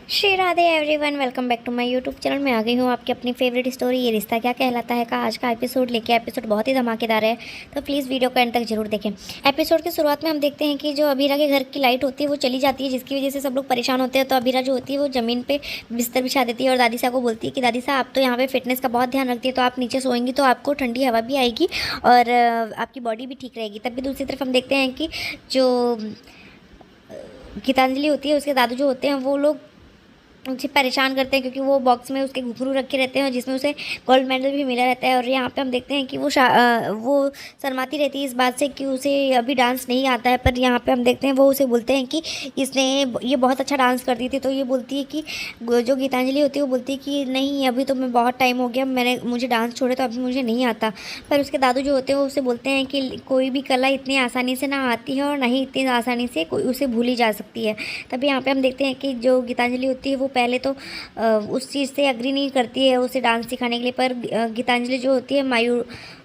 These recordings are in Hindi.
Shri Radhe everyone, welcome back to my YouTube channel. मैं आ गई हूँ आपकी अपनी फेवरेट स्टोरी ये रिश्ता क्या कहलाता है का आज का एपिसोड लेके। एपिसोड बहुत ही धमाकेदार है, तो प्लीज़ वीडियो को एंड तक जरूर देखें। एपिसोड की शुरुआत में हम देखते हैं कि जो अबीरा के घर की लाइट होती है वो चली जाती है, जिसकी वजह से सब लोग परेशान होते हैं। तो अबीरा जो होती है वो ज़मीन पर बिस्तर बिछा देती है और दादी साहब को बोलती है कि दादी साहब आप तो यहाँ पर फिटनेस का बहुत ध्यान रखती है, तो आप नीचे सोएंगी तो आपको ठंडी हवा भी आएगी और आपकी बॉडी भी ठीक रहेगी। तब भी दूसरी तरफ हम देखते हैं कि जो गीतांजलि होती है उसके दादू जो होते हैं वो लोग उसे परेशान करते हैं, क्योंकि वो बॉक्स में उसके घुंघरू रखे रहते हैं जिसमें उसे गोल्ड मेडल भी मिला रहता है। और यहाँ पे हम देखते हैं कि वो शर्माती रहती है इस बात से कि उसे अभी डांस नहीं आता है। पर यहाँ पे हम देखते हैं वो उसे बोलते हैं कि इसने ये बहुत अच्छा डांस करती थी। तो ये बोलती है कि जो गीतांजलि होती है वो बोलती है कि नहीं, अभी तो मैं बहुत टाइम हो गया, मुझे डांस छोड़े तो अभी मुझे नहीं आता। पर उसके दादू जो होते हैं वो उसे बोलते हैं कि कोई भी कला इतनी आसानी से ना आती है और ना ही इतनी आसानी से कोई उसे भूली जा सकती है। तभी यहाँ पे हम देखते हैं कि जो गीतांजलि होती है वो पहले तो उस चीज़ से एग्री नहीं करती है उसे डांस सिखाने के लिए। पर गीतांजलि जो होती है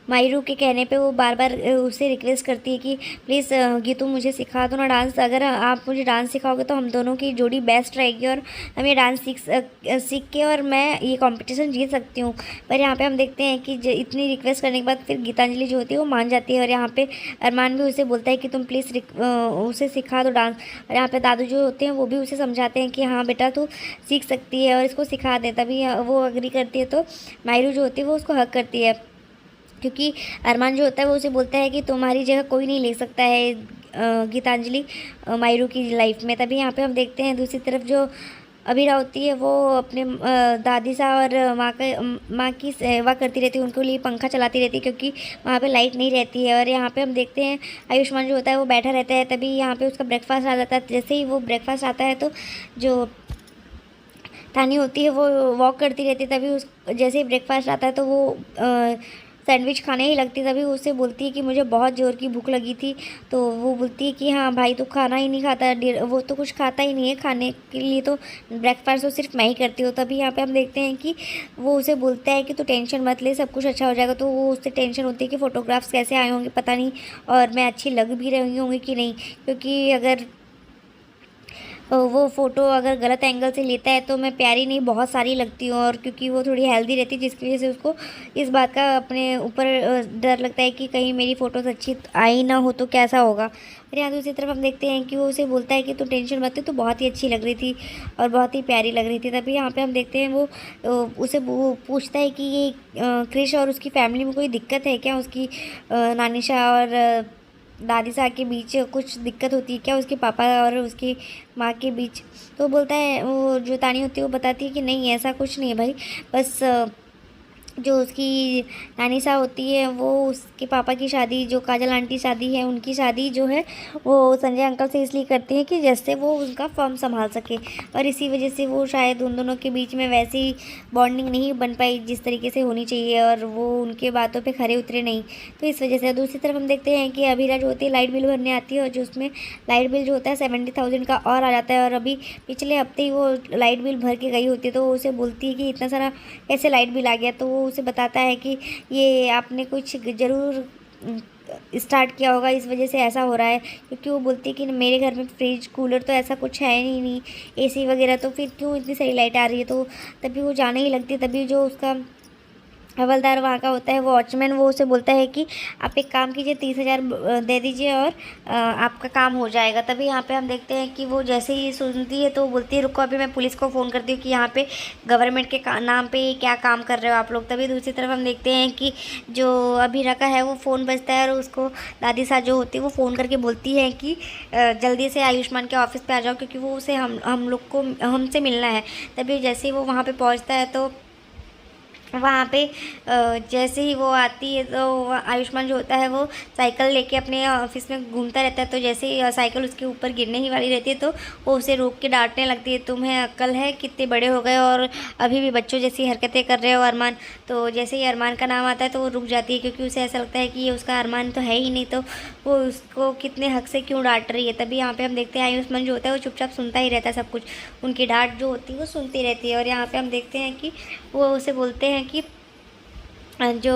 मायरू के कहने पे वो बार बार उसे रिक्वेस्ट करती है कि प्लीज़ गीतू मुझे सिखा दो ना डांस। अगर आप मुझे डांस सिखाओगे तो हम दोनों की जोड़ी बेस्ट रहेगी और हम ये डांस सीख के और मैं ये कंपटीशन जीत सकती हूँ। पर यहाँ पे हम देखते हैं कि इतनी रिक्वेस्ट करने के बाद फिर गीतांजलि जो होती है वो मान जाती है। और यहाँ पे अरमान भी उसे बोलता है कि तुम प्लीज़ उसे सिखा दो डांस। और यहाँ पे दादू जो होते हैं वो भी उसे समझाते हैं कि हाँ बेटा तू सीख सकती है और इसको सिखा दे। तभी वो अग्री करती है। तो मायरू जो होती है वो उसको हक करती है, क्योंकि अरमान जो होता है वो उसे बोलता है कि तुम्हारी जगह कोई नहीं ले सकता है गीतांजलि मायरू की लाइफ में। तभी यहाँ पे हम देखते हैं दूसरी तरफ जो अबीरा होती है वो अपने दादी साहब और माँ की सेवा करती रहती है, उनको लिए पंखा चलाती रहती है क्योंकि वहाँ पे लाइट नहीं रहती है। और यहाँ पे हम देखते हैं आयुष्मान जो होता है वो बैठा रहता है। तभी यहाँ पे उसका ब्रेकफास्ट आ जाता है। जैसे ही वो ब्रेकफास्ट आता है तो जो तानी होती है वो वॉक करती रहती है। तभी उस जैसे ही ब्रेकफास्ट आता है तो वो सैंडविच खाने ही लगती। तभी उससे बोलती है कि मुझे बहुत ज़ोर की भूख लगी थी। तो वो बोलती है कि हाँ भाई, तो खाना ही नहीं खाता, वो तो कुछ खाता ही नहीं है, खाने के लिए तो ब्रेकफास्ट तो सिर्फ मैं ही करती हूँ। तभी यहाँ पे हम देखते हैं कि वो उसे बोलता है कि तू टेंशन मत ले, सब कुछ अच्छा हो जाएगा। तो वो उससे टेंशन होती है कि फ़ोटोग्राफ्स कैसे आए होंगे पता नहीं, और मैं अच्छी लग भी रही होंगी कि नहीं, क्योंकि अगर वो फ़ोटो अगर गलत एंगल से लेता है तो मैं प्यारी नहीं बहुत सारी लगती हूँ। और क्योंकि वो थोड़ी हेल्दी रहती है जिसकी वजह से उसको इस बात का अपने ऊपर डर लगता है कि कहीं मेरी फ़ोटोज़ अच्छी आई ना हो तो कैसा होगा। और यहाँ दूसरी तरफ हम देखते हैं कि वो उसे बोलता है कि तू टेंशन मत ले, तो बहुत ही अच्छी लग रही थी और बहुत ही प्यारी लग रही थी। तभी यहाँ पे हम देखते हैं वो उसे वो पूछता है कि ये क्रिश और उसकी फैमिली में कोई दिक्कत है क्या, उसकी नानिशा और दादी साहब के बीच कुछ दिक्कत होती है क्या, उसके पापा और उसकी माँ के बीच। तो बोलता है, वो जो तानी होती है वो बताती है कि नहीं ऐसा कुछ नहीं है भाई, बस जो उसकी नानी साहब होती है वो उसके पापा की शादी, जो काजल आंटी शादी है उनकी शादी जो है वो संजय अंकल से इसलिए करती है कि जैसे वो उनका फर्म संभाल सके। और इसी वजह से वो शायद उन दोनों के बीच में वैसी बॉन्डिंग नहीं बन पाई जिस तरीके से होनी चाहिए, और वो उनके बातों पे खरे उतरे नहीं। तो इस वजह से दूसरी तरफ हम देखते हैं कि अबीरा जो होती है लाइट बिल भरने आती है, और जो उसमें लाइट बिल जो होता है 70,000 का और आ जाता है। और अभी पिछले हफ्ते ही वो लाइट बिल भर के गई होती है। तो वो उसे बोलती है कि इतना सारा कैसे लाइट बिल आ गया। तो वो उसे बताता है कि ये आपने कुछ ज़रूर स्टार्ट किया होगा, इस वजह से ऐसा हो रहा है। क्योंकि वो बोलती है कि मेरे घर में फ्रिज कूलर तो ऐसा कुछ है नहीं एसी वगैरह, तो फिर क्यों इतनी सारी लाइट आ रही है। तो तभी वो जाने ही लगती है। तभी जो उसका हवलदार वहाँ का होता है वो वॉचमैन, वो उसे बोलता है कि आप एक काम कीजिए 30,000 दे दीजिए और आपका काम हो जाएगा। तभी यहाँ पे हम देखते हैं कि वो जैसे ही सुनती है तो बोलती है रुको अभी मैं पुलिस को फ़ोन करती हूँ कि यहाँ पे गवर्नमेंट के नाम पे क्या काम कर रहे हो आप लोग। तभी दूसरी तरफ हम देखते हैं कि जो अभी रखा है वो फ़ोन बजता है और उसको दादी साहब जो होती है वो फ़ोन करके बोलती है कि जल्दी से आयुष्मान के ऑफिस पर आ जाओ, क्योंकि वो उसे हम लोग को हमसे मिलना है। तभी जैसे ही वो वहाँ पर पहुँचता है तो वहाँ पे जैसे ही वो आती है तो आयुष्मान जो होता है वो साइकिल लेके अपने ऑफिस में घूमता रहता है। तो जैसे ही साइकिल उसके ऊपर गिरने ही वाली रहती है तो वो उसे रोक के डांटने लगती है, तुम्हें अक्ल है, कितने बड़े हो गए और अभी भी बच्चों जैसी हरकतें कर रहे हो अरमान। तो जैसे ही अरमान का नाम आता है तो वो रुक जाती है, क्योंकि उसे ऐसा लगता है कि ये उसका अरमान तो है ही नहीं, तो वो उसको कितने हक से क्यों डांट रही है। तभी यहाँ पर हम देखते हैं आयुष्मान जो होता है वो चुपचाप सुनता ही रहता है सब कुछ, उनकी डांट जो होती है वो सुनती रहती है। और यहाँ पर हम देखते हैं कि वो उसे बोलते हैं कि जो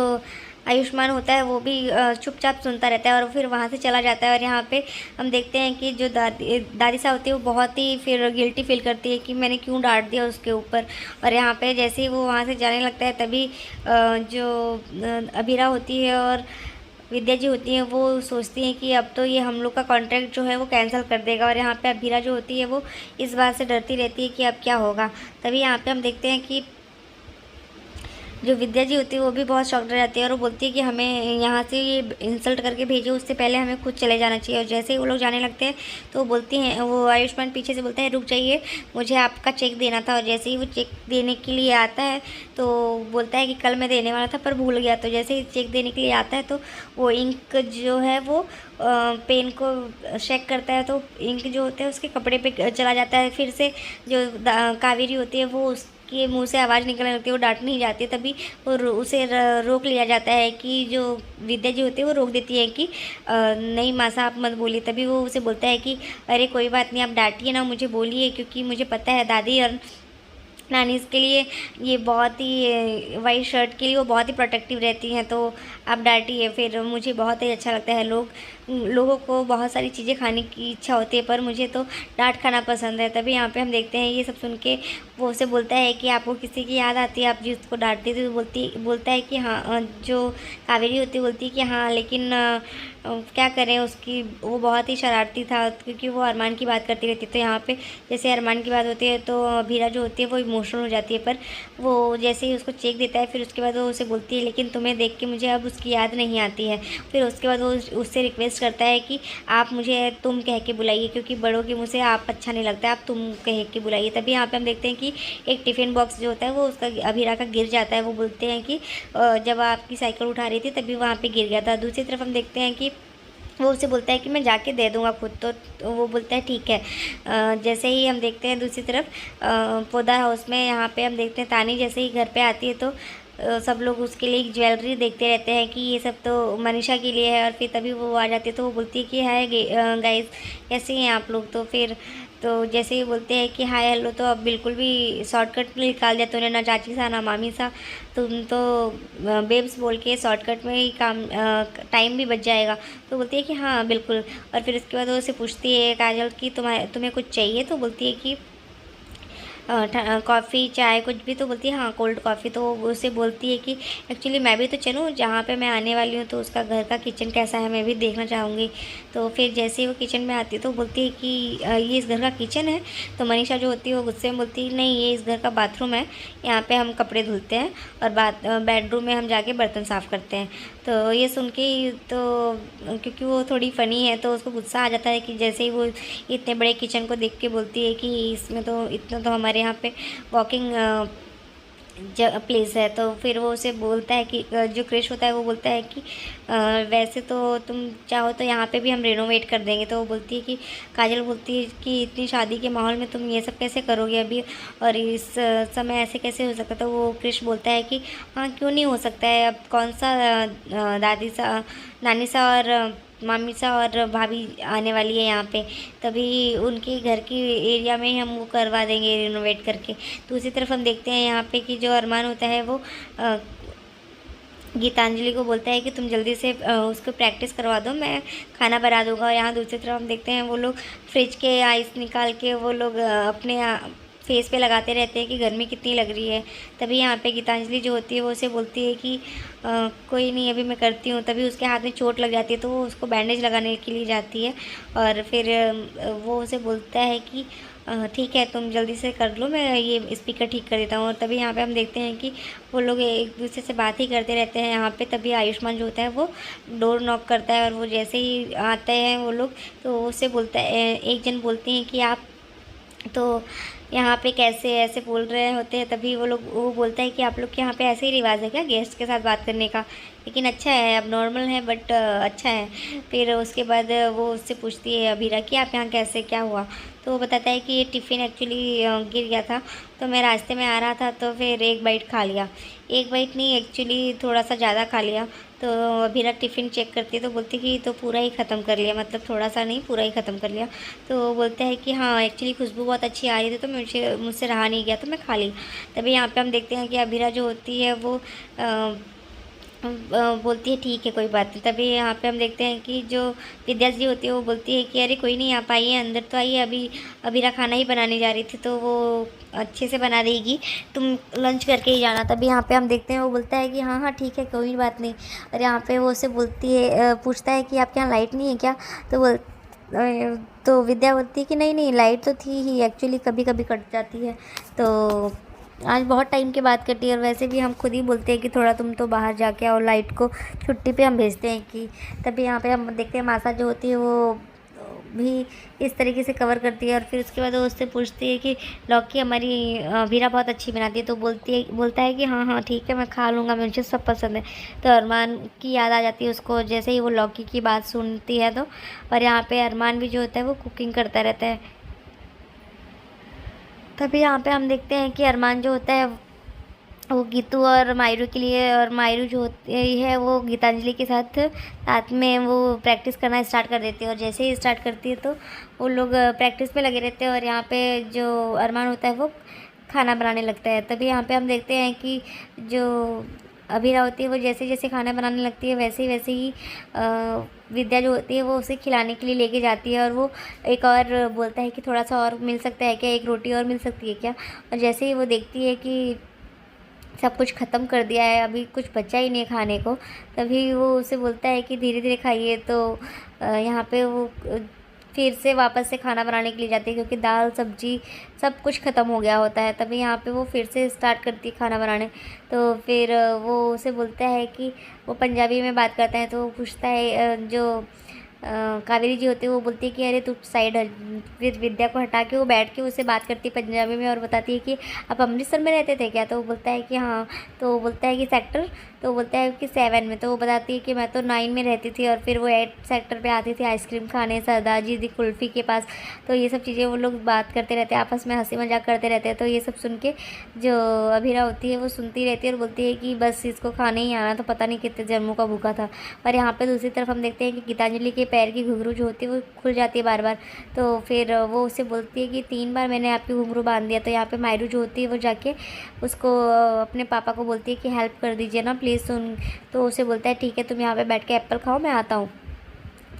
आयुष्मान होता है वो भी चुपचाप सुनता रहता है और फिर वहाँ से चला जाता है। और यहाँ पे हम देखते हैं कि जो दादी साहब होती है वो बहुत ही फिर गिल्टी फील करती है कि मैंने क्यों डांट दिया उसके ऊपर। और यहाँ पे जैसे ही वो वहाँ से जाने लगता है तभी जो अबीरा होती है और विद्या जी होती हैं वो सोचती हैं कि अब तो ये हम लोग का कॉन्ट्रैक्ट जो है वो कैंसिल कर देगा। और यहाँ पे अबीरा जो होती है वो इस बात से डरती रहती है कि अब क्या होगा। तभी यहाँ पे हम देखते हैं कि जो विद्या जी होती है वो भी बहुत शॉक्ड रह जाती है और वो बोलती है कि हमें यहाँ से ये इंसल्ट करके भेजे, उससे पहले हमें खुद चले जाना चाहिए। और जैसे ही वो लोग जाने लगते हैं तो वो बोलती हैं, वो आयुष्मान पीछे से बोलता है रुक जाइए, मुझे आपका चेक देना था। और जैसे ही वो चेक देने के लिए आता है तो बोलता है कि कल मैं देने वाला था पर भूल गया। तो जैसे ही चेक देने के लिए आता है तो वो इंक जो है वो पेन को चेक करता है तो इंक जो होता है उसके कपड़े पे चला जाता है। फिर से जो कावेरी होती है वो उसके मुंह से आवाज़ निकलने लगती है, वो डांट नहीं जाती। तभी वो उसे रोक लिया जाता है कि जो विद्या जी होती है वो रोक देती है कि नहीं माँ साहब मत बोलिए। तभी वो उसे बोलता है कि अरे कोई बात नहीं, आप डांटिए ना, मुझे बोलिए, क्योंकि मुझे पता है दादी और नानी इसके लिए ये बहुत ही वाइट शर्ट के लिए वो बहुत ही प्रोटेक्टिव रहती हैं, तो आप डांटिए। फिर मुझे बहुत ही अच्छा लगता है, लोगों को बहुत सारी चीज़ें खाने की इच्छा होती है पर मुझे तो डांट खाना पसंद है। तभी यहाँ पे हम देखते हैं ये सब सुन के वो उसे बोलता है कि आपको किसी की याद आती है, आप जिसको डांटती थी, तो बोलता है कि हाँ, जो कावेरी होती है बोलती है कि हाँ लेकिन क्या करें, उसकी वो बहुत ही शरारती था क्योंकि वो अरमान की बात करती रहती। तो यहाँ पे जैसे अरमान की बात होती है तो भीरा जो होती है वो इमोशनल हो जाती है। पर वो जैसे ही उसको चेक देता है फिर उसके बाद वो उसे बोलती है लेकिन तुम्हें देख के मुझे अब उसकी याद नहीं आती है। फिर उसके बाद वो उससे रिक्वेस्ट करता है कि आप मुझे तुम कह के बुलाइए, क्योंकि बड़ों के मुँह से आप अच्छा नहीं लगता, आप तुम कह के बुलाइए। तभी यहाँ पे हम देखते हैं कि एक टिफ़िन बॉक्स जो होता है वो उसका अभीरा का गिर जाता है। वो बोलते हैं कि जब आपकी साइकिल उठा रही थी तभी वहाँ पे गिर गया था। दूसरी तरफ हम देखते हैं कि वो उसे बोलता है कि मैं जाके दे दूँगा खुद, तो वो बोलता है ठीक है। जैसे ही हम देखते हैं दूसरी तरफ पौधा हाउस में, यहाँ पे हम देखते हैं तानी जैसे ही घर पे आती है तो सब लोग उसके लिए ज्वेलरी देखते रहते हैं कि ये सब तो मनीषा के लिए है। और फिर तभी वो आ जाती है तो वो बोलती है कि हाय गाइस, कैसे हैं आप लोग। तो फिर तो जैसे ही बोलते हैं कि हाय हेलो, तो अब बिल्कुल भी शॉर्टकट निकाल दिया तूने, ना चाची सा ना मामी सा, तुम तो बेब्स बोल के शॉर्टकट में ही काम टाइम भी बच जाएगा। तो बोलती है कि हाँ बिल्कुल। और फिर उसके बाद वो उसे पूछती है काजल कि तुम्हें कुछ चाहिए, तो बोलती है कि कॉफ़ी चाय कुछ भी। तो बोलती है हाँ कोल्ड कॉफ़ी। तो वो उससे बोलती है कि एक्चुअली मैं भी तो चलूँ, जहाँ पे मैं आने वाली हूँ तो उसका घर का किचन कैसा है मैं भी देखना चाहूँगी। तो फिर जैसे ही वो किचन में आती है तो बोलती है कि ये इस घर का किचन है। तो मनीषा जो होती है वो गुस्से में बोलती है नहीं, ये इस घर का बाथरूम है, यहाँ पे हम कपड़े धुलते हैं और बेडरूम में हम जाके बर्तन साफ़ करते हैं। तो ये सुन के तो क्योंकि वो थोड़ी फ़नी है तो उसको गुस्सा आ जाता है कि जैसे ही वो इतने बड़े किचन को देख के बोलती है कि इसमें तो इतना तो हमारे यहाँ पे वॉकिंग प्लेस है। तो फिर वो उसे बोलता है कि जो क्रिश होता है वो बोलता है कि वैसे तो तुम चाहो तो यहाँ पे भी हम रेनोवेट कर देंगे। तो वो बोलती है कि काजल बोलती है कि इतनी शादी के माहौल में तुम ये सब कैसे करोगे अभी, और इस समय ऐसे कैसे हो सकता। तो वो क्रिश बोलता है कि हाँ क्यों नहीं हो सकता है, अब कौन सा दादी सा नानी सा और मामी सा और भाभी आने वाली है यहाँ पे, तभी उनके घर की एरिया में ही हम वो करवा देंगे रिनोवेट करके। दूसरी तरफ हम देखते हैं यहाँ पे कि जो अरमान होता है वो गीतांजलि को बोलता है कि तुम जल्दी से उसको प्रैक्टिस करवा दो, मैं खाना बना दूंगा। और यहाँ दूसरी तरफ हम देखते हैं वो लोग फ्रिज के आइस निकाल के वो लोग अपने फेस पे लगाते रहते हैं कि गर्मी कितनी लग रही है। तभी यहाँ पे गीतांजलि जो होती है वो उसे बोलती है कि कोई नहीं अभी मैं करती हूँ। तभी उसके हाथ में चोट लग जाती है तो वो उसको बैंडेज लगाने के लिए जाती है। और फिर वो उसे बोलता है कि ठीक है तुम जल्दी से कर लो, मैं ये स्पीकर ठीक कर देता हूँ। और तभी यहाँ पे हम देखते हैं कि वो लोग एक दूसरे से बात ही करते रहते हैं यहाँ पे। तभी आयुष्मान जो होता है वो डोर नॉक करता है और वो जैसे ही आते हैं वो लोग तो उससे बोलता है, एक जन बोलते हैं कि आप तो यहाँ पे कैसे ऐसे बोल रहे होते हैं। तभी वो बोलता है कि आप लोग के यहाँ पे ऐसे ही रिवाज है क्या गेस्ट के साथ बात करने का, लेकिन अच्छा है, अब नॉर्मल है बट अच्छा है। फिर उसके बाद वो उससे पूछती है अभीरा कि आप यहाँ कैसे, क्या हुआ। तो वो बताता है कि ये टिफ़िन एक्चुअली गिर गया था तो मैं रास्ते में आ रहा था तो फिर एक बाइट खा लिया, एक बाइट नहीं एक्चुअली थोड़ा सा ज़्यादा खा लिया। तो अभीरा टिफ़िन चेक करती है तो बोलती कि तो पूरा ही ख़त्म कर लिया, मतलब थोड़ा सा नहीं पूरा ही ख़त्म कर लिया। तो वो बोलता है कि हाँ एक्चुअली खुशबू बहुत अच्छी आ रही थी तो मुझसे रहा नहीं गया तो मैं खा ली। तभी यहाँ पे हम देखते हैं कि अभीरा जो होती है वो बोलती है ठीक है कोई बात नहीं। तभी यहाँ पे हम देखते हैं कि जो विद्या जी होती है वो बोलती है कि अरे कोई नहीं, आप आइए अंदर तो आइए, अभी अबीरा खाना ही बनाने जा रही थी तो वो अच्छे से बना देगी, तुम लंच करके ही जाना। तभी यहाँ पे हम देखते हैं वो बोलता है कि हाँ हाँ ठीक है कोई बात नहीं। और यहाँ पे वो उससे बोलती है, पूछता है कि आपके यहाँ लाइट नहीं है क्या? तो तो विद्या बोलती है कि नहीं नहीं, लाइट तो थी ही, एक्चुअली कभी कभी कट जाती है। तो आज बहुत टाइम के बाद कटी, और वैसे भी हम खुद ही बोलते हैं कि थोड़ा तुम तो बाहर जाके आओ, लाइट को छुट्टी पे हम भेजते हैं कि। तभी यहाँ पे हम देखते हैं मासा जो होती है वो भी इस तरीके से कवर करती है, और फिर उसके बाद वो उससे पूछती है कि लौकी हमारी वीरा बहुत अच्छी बनाती है। तो बोलता है कि हाँ हाँ ठीक है मैं खा लूँगा, मुझे सब पसंद है। तो अरमान की याद आ जाती है उसको जैसे ही वो लौकी की बात सुनती है तो। और यहाँ पे अरमान भी जो होता है वो कुकिंग करता रहता है। तभी यहाँ पे हम देखते हैं कि अरमान जो होता है वो गीतू और मायरू के लिए, और मायरू जो होती है वो गीतांजलि के साथ साथ में वो प्रैक्टिस करना स्टार्ट कर देती है। और जैसे ही स्टार्ट करती है तो वो लोग प्रैक्टिस में लगे रहते हैं, और यहाँ पे जो अरमान होता है वो खाना बनाने लगता है। तभी यहाँ पे हम देखते हैं कि जो अभीरा होती है वो जैसे जैसे खाना बनाने लगती है वैसे ही विद्या जो होती है वो उसे खिलाने के लिए लेके जाती है, और वो एक और बोलता है कि थोड़ा सा और मिल सकता है क्या, एक रोटी और मिल सकती है क्या। और जैसे ही वो देखती है कि सब कुछ ख़त्म कर दिया है, अभी कुछ बचा ही नहीं है खाने को, तभी वो उसे बोलता है कि धीरे धीरे खाइए। तो यहाँ पे वो फिर से वापस से खाना बनाने के लिए जाती है, क्योंकि दाल सब्जी सब कुछ ख़त्म हो गया होता है। तभी यहाँ पे वो फिर से स्टार्ट करती है खाना बनाने। तो फिर वो उसे बोलता है कि वो पंजाबी में बात करते हैं। तो वो पूछता है जो कावेरी जी होती है वो बोलती है कि अरे तू साइड फिर विद्या को हटा के वो बैठ के उससे बात करती है पंजाबी में, और बताती है कि आप अमृतसर में रहते थे क्या? तो वो बोलता है कि हाँ। तो वो बोलता है कि सेक्टर? तो वो बोलता है कि 7 में। तो वो बताती है कि मैं तो 9 में रहती थी, और फिर वो 8 सेक्टर पे आती थी आइसक्रीम खाने सरदार जी दी कुल्फ़ी के पास। तो ये सब चीज़ें वो लोग बात करते रहते हैं, आपस में हंसी मजाक करते रहते हैं। तो ये सब सुन के जो अभीरा होती है वो सुनती रहती है और बोलती है कि बस इसको खाने ही आना, तो पता नहीं कितने जन्मों का भूखा था। और यहाँ पे दूसरी तरफ हम देखते हैं कि गीतांजलि के पैर की घुंघरू जो होती है वो खुल जाती है बार बार। तो फिर वो उसे बोलती है कि 3 बार मैंने आपकी घुंघरू बांध दिया। तो यहाँ पे मायरू जो होती है वो जाके उसको अपने पापा को बोलती है कि हेल्प कर दीजिए ना प्लीज़ सुन। तो उसे बोलता है ठीक है तुम यहाँ पे बैठ के एप्पल खाओ, मैं आता हूँ।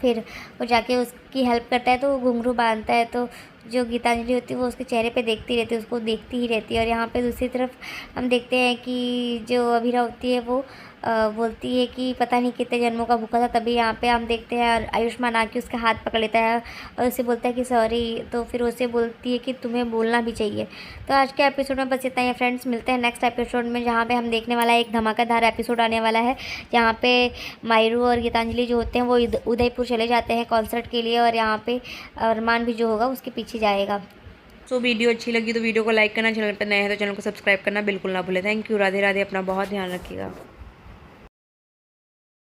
फिर वो जाके उसकी हेल्प करता है तो वो घुंघरू बांधता है। तो जो गीतांजलि होती है वो उसके चेहरे पे देखती रहती है, उसको देखती ही रहती है। और यहाँ पे दूसरी तरफ हम देखते हैं कि जो अभीरा होती है वो बोलती है कि पता नहीं कितने जन्मों का भूखा था। तभी यहाँ पे हम देखते हैं आयुष्मान आके उसका हाथ पकड़ लेता है और उसे बोलता है कि सॉरी। तो फिर उसे बोलती है कि तुम्हें बोलना भी चाहिए। तो आज के एपिसोड में बस इतना ही फ्रेंड्स, मिलते हैं नेक्स्ट एपिसोड में, जहाँ पे हम देखने वाला है एक धमाकेदार एपिसोड आने वाला है, जहाँ पे मायरू और गीतांजलि जो होते हैं वो उदयपुर चले जाते हैं कॉन्सर्ट के लिए, और यहाँ पे अरमान भी जो होगा उसके पीछे जाएगा। सो वीडियो अच्छी लगी तो वीडियो को लाइक करना, चैनल पर नए हैं तो चैनल को सब्सक्राइब करना बिल्कुल ना भूलें। थैंक यू, राधे राधे, अपना बहुत ध्यान रखिएगा।